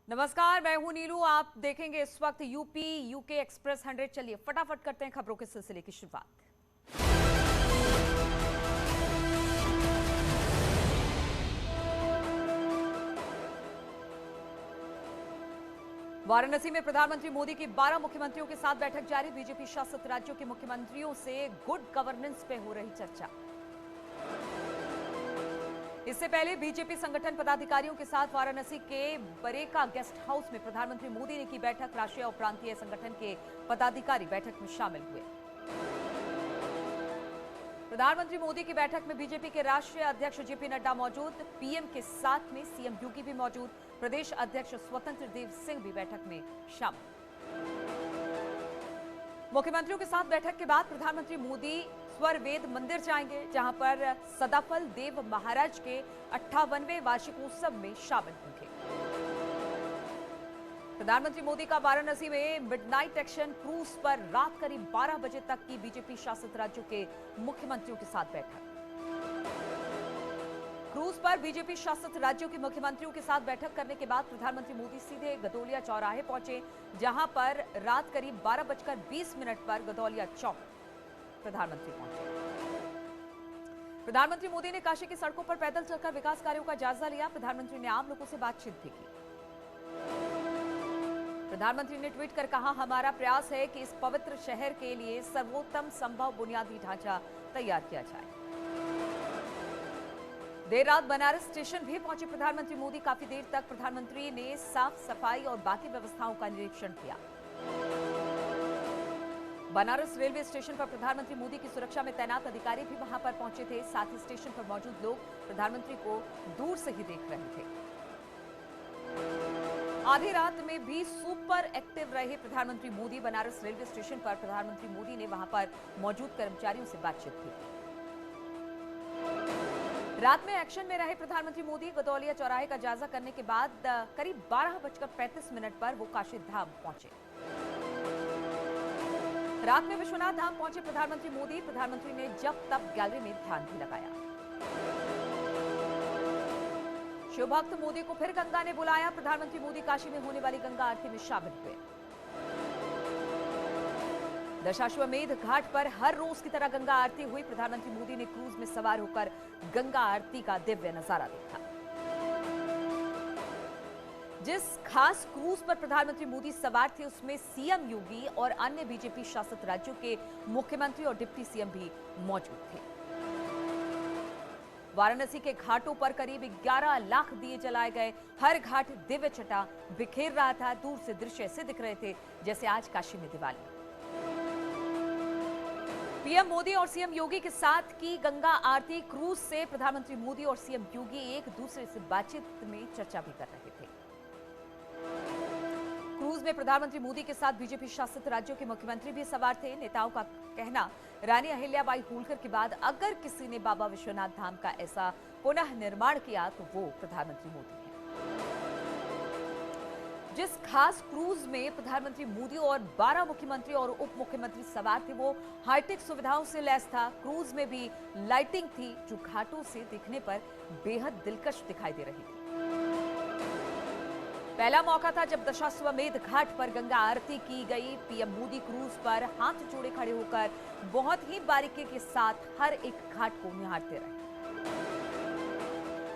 नमस्कार, मैं हूं नीलू। आप देखेंगे इस वक्त यूपी यूके एक्सप्रेस 100। चलिए फटाफट करते हैं खबरों के सिलसिले की शुरुआत। वाराणसी में प्रधानमंत्री मोदी की 12 मुख्यमंत्रियों के साथ बैठक जारी। बीजेपी शासित राज्यों के मुख्यमंत्रियों से गुड गवर्नेंस पे हो रही चर्चा। इससे पहले बीजेपी संगठन पदाधिकारियों के साथ वाराणसी के बरेका गेस्ट हाउस में प्रधानमंत्री मोदी ने की बैठक। राष्ट्रीय और प्रांतीय संगठन के पदाधिकारी बैठक में शामिल हुए। प्रधानमंत्री मोदी की बैठक में बीजेपी के राष्ट्रीय अध्यक्ष जेपी नड्डा मौजूद। पीएम के साथ में सीएम योगी भी मौजूद। प्रदेश अध्यक्ष स्वतंत्र देव सिंह भी बैठक में शामिल। मुख्यमंत्रियों के साथ बैठक के बाद प्रधानमंत्री मोदी स्वर वेद मंदिर जाएंगे, जहां पर सदाफल देव महाराज के 58वें वार्षिकोत्सव में शामिल होंगे। प्रधानमंत्री मोदी का वाराणसी में मिडनाइट एक्शन क्रूज पर रात करीब 12 बजे तक की बीजेपी शासित राज्यों के मुख्यमंत्रियों के साथ बैठक। क्रूज पर बीजेपी शासित राज्यों के मुख्यमंत्रियों के साथ बैठक करने के बाद प्रधानमंत्री मोदी सीधे गदौलिया चौराहे पहुंचे, जहां पर रात करीब 12:20 पर गदौलिया चौक प्रधानमंत्री पहुंचे। प्रधानमंत्री मोदी ने काशी की सड़कों पर पैदल चलकर विकास कार्यों का जायजा लिया। प्रधानमंत्री ने आम लोगों से बातचीत भी की। प्रधानमंत्री ने ट्वीट कर कहा, हमारा प्रयास है कि इस पवित्र शहर के लिए सर्वोत्तम संभव बुनियादी ढांचा तैयार किया जाए। देर रात बनारस स्टेशन भी पहुंचे प्रधानमंत्री मोदी। काफी देर तक प्रधानमंत्री ने साफ सफाई और बाकी व्यवस्थाओं का निरीक्षण किया। बनारस रेलवे स्टेशन पर प्रधानमंत्री मोदी की सुरक्षा में तैनात अधिकारी भी वहां पर पहुंचे थे। साथ ही स्टेशन पर मौजूद लोग प्रधानमंत्री को दूर से ही देख रहे थे। आधी रात में भी सुपर एक्टिव रहे प्रधानमंत्री मोदी। बनारस रेलवे स्टेशन पर प्रधानमंत्री मोदी ने वहां पर मौजूद कर्मचारियों से बातचीत की। रात में एक्शन में रहे प्रधानमंत्री मोदी। गदौलिया चौराहे का जायजा करने के बाद करीब 12:35 पर वो काशी धाम पहुंचे। रात में विश्वनाथ धाम पहुंचे प्रधानमंत्री मोदी। प्रधानमंत्री ने जब तब गैलरी में ध्यान भी लगाया। शिवभक्त मोदी को फिर गंगा ने बुलाया। प्रधानमंत्री मोदी काशी में होने वाली गंगा आरती में शामिल हुए। दशाश्वमेध घाट पर हर रोज की तरह गंगा आरती हुई। प्रधानमंत्री मोदी ने क्रूज में सवार होकर गंगा आरती का दिव्य नजारा देखा। जिस खास क्रूज पर प्रधानमंत्री मोदी सवार थे, उसमें सीएम योगी और अन्य बीजेपी शासित राज्यों के मुख्यमंत्री और डिप्टी सीएम भी मौजूद थे। वाराणसी के घाटों पर करीब 11 लाख दिए जलाए गए। हर घाट दिव्य छटा बिखेर रहा था। दूर से दृश्य ऐसे दिख रहे थे जैसे आज काशी में दिवाली। पीएम मोदी और सीएम योगी के साथ की गंगा आरती क्रूज से प्रधानमंत्री मोदी और सीएम योगी एक दूसरे से बातचीत में चर्चा भी कर रहे थे। क्रूज में प्रधानमंत्री मोदी के साथ बीजेपी शासित राज्यों के मुख्यमंत्री भी सवार थे। नेताओं का कहना, रानी अहिल्याबाई होलकर के बाद अगर किसी ने बाबा विश्वनाथ धाम का ऐसा पुनः निर्माण किया तो वो प्रधानमंत्री मोदी हैं। जिस खास क्रूज में प्रधानमंत्री मोदी और 12 मुख्यमंत्री और उप मुख्यमंत्री सवार थे, वो हाईटेक सुविधाओं से लैस था। क्रूज में भी लाइटिंग थी जो घाटों से दिखने पर बेहद दिलकश दिखाई दे रही थी। पहला मौका था जब दशाश्वमेध घाट पर गंगा आरती की गई। पीएम मोदी क्रूज पर हाथ जोड़े खड़े होकर बहुत ही बारीकी के साथ हर एक घाट को निहारते रहे।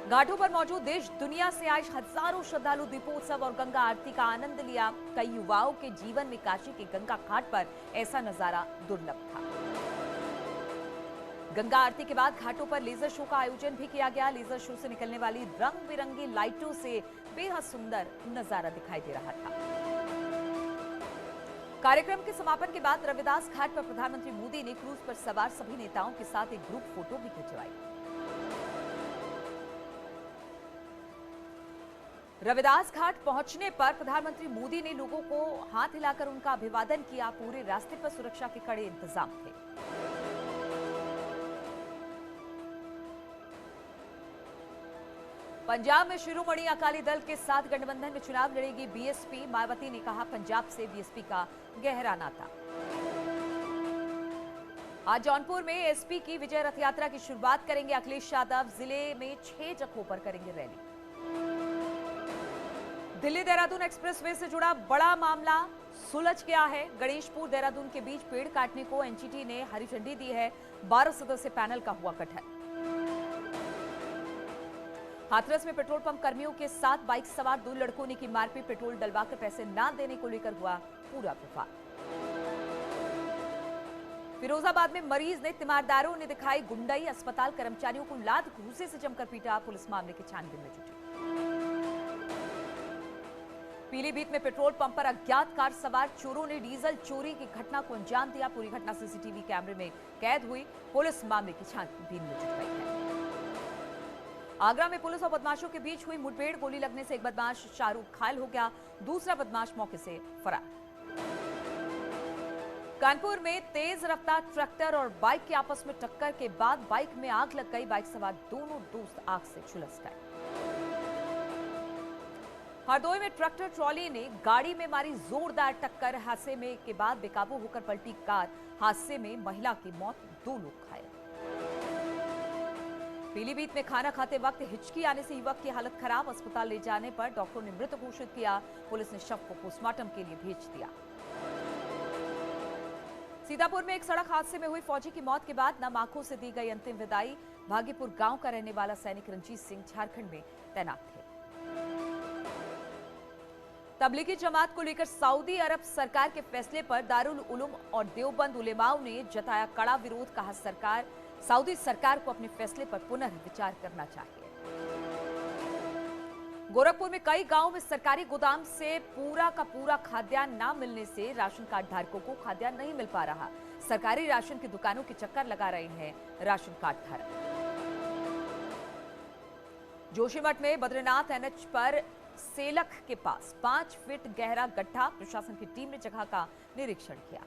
घाटों पर मौजूद देश दुनिया से आए हजारों श्रद्धालु दीपोत्सव और गंगा आरती का आनंद लिया। कई युवाओं के जीवन में काशी के गंगा घाट पर ऐसा नजारा दुर्लभ था। गंगा आरती के बाद घाटों पर लेजर शो का आयोजन भी किया गया। लेजर शो से निकलने वाली रंग बिरंगी लाइटों से बेहद सुंदर नजारा दिखाई दे रहा था। कार्यक्रम के समापन के बाद रविदास घाट पर प्रधानमंत्री मोदी ने क्रूज पर सवार सभी नेताओं के साथ एक ग्रुप फोटो भी खिंचवाई। रविदास घाट पहुंचने पर प्रधानमंत्री मोदी ने लोगों को हाथ हिलाकर उनका अभिवादन किया। पूरे रास्ते पर सुरक्षा के कड़े इंतजाम थे। पंजाब में शिरोमणि अकाली दल के साथ गठबंधन में चुनाव लड़ेगी बीएसपी। मायावती ने कहा, पंजाब से बीएसपी का गहरा नाता। आज जौनपुर में एसपी की विजय रथ यात्रा की शुरुआत करेंगे अखिलेश यादव। जिले में 6 जगहों पर करेंगे रैली। दिल्ली देहरादून एक्सप्रेसवे से जुड़ा बड़ा मामला सुलझ गया है। गणेशपुर देहरादून के बीच पेड़ काटने को एनजीटी ने हरी झंडी दी है। 12 सदस्यीय पैनल का हुआ गठन। हाथरस में पेट्रोल पंप कर्मियों के साथ बाइक सवार 2 लड़कों ने की मारपीट। पेट्रोल डलवाकर पैसे ना देने को लेकर हुआ पूरा विवाद। फिरोजाबाद में मरीज ने तीमारदारों ने दिखाई गुंडाई। अस्पताल कर्मचारियों को लात घूंसे से जमकर पीटा। पुलिस मामले की छानबीन में जुटी। पीलीभीत में पेट्रोल पंप पर अज्ञात कार सवार चोरों ने डीजल चोरी की घटना को अंजाम दिया। पूरी घटना सीसीटीवी कैमरे में कैद हुई। पुलिस मामले की छानबीन में जुट गई है। आगरा में पुलिस और बदमाशों के बीच हुई मुठभेड़। गोली लगने से एक बदमाश शाहरुख घायल हो गया, दूसरा बदमाश मौके से फरार। कानपुर में तेज रफ्तार ट्रैक्टर और बाइक की आपस में टक्कर के बाद बाइक में आग लग गई। बाइक सवार दोनों दोस्त आग से झुलस गए। हरदोई में ट्रैक्टर ट्रॉली ने गाड़ी में मारी जोरदार टक्कर। हादसे में के बाद बेकाबू होकर पलटी कार। हादसे में महिला की मौत, 2 लोग घायल। पीलीभीत में खाना खाते वक्त हिचकी आने से युवक की हालत खराब। अस्पताल ले जाने पर डॉक्टरों ने मृत घोषित किया। पुलिस ने शव को पोस्टमार्टम के लिए भेज दिया। सीतापुर में एक सड़क हादसे में हुई फौजी की मौत के बाद नम आंखों से दी गई अंतिम विदाई। भागीपुर गांव का रहने वाला सैनिक रंजीत सिंह झारखंड में तैनात थे। तबलीगी जमात को लेकर सऊदी अरब सरकार के फैसले पर दारुल उलूम और देवबंद उलेमाओं ने जताया कड़ा विरोध। कहा सऊदी सरकार को अपने फैसले पर पुनर्विचार करना चाहिए। गोरखपुर में कई गांवों में सरकारी गोदाम से पूरा का पूरा खाद्यान्न न मिलने से राशन कार्ड धारकों को खाद्यान्न नहीं मिल पा रहा। सरकारी राशन की दुकानों के चक्कर लगा रहे हैं राशन कार्ड धारक। जोशीमठ में बद्रीनाथ एनएच पर सेलख के पास 5 फीट गहरा गड्ढा। प्रशासन की टीम ने जगह का निरीक्षण किया।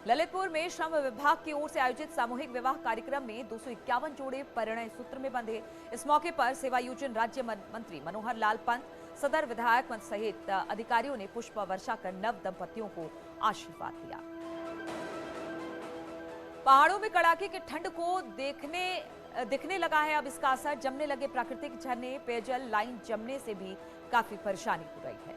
ललितपुर में श्रम विभाग की ओर से आयोजित सामूहिक विवाह कार्यक्रम में 251 जोड़े परिणय सूत्र में बंधे। इस मौके पर सेवायोजन राज्य मंत्री मनोहर लाल पंत, सदर विधायक सहित अधिकारियों ने पुष्प वर्षा कर नव दंपतियों को आशीर्वाद दिया। पहाड़ों में कड़ाके की ठंड को दिखने लगा है अब इसका असर। जमने लगे प्राकृतिक झरने, पेयजल लाइन जमने से भी काफी परेशानी हो रही है।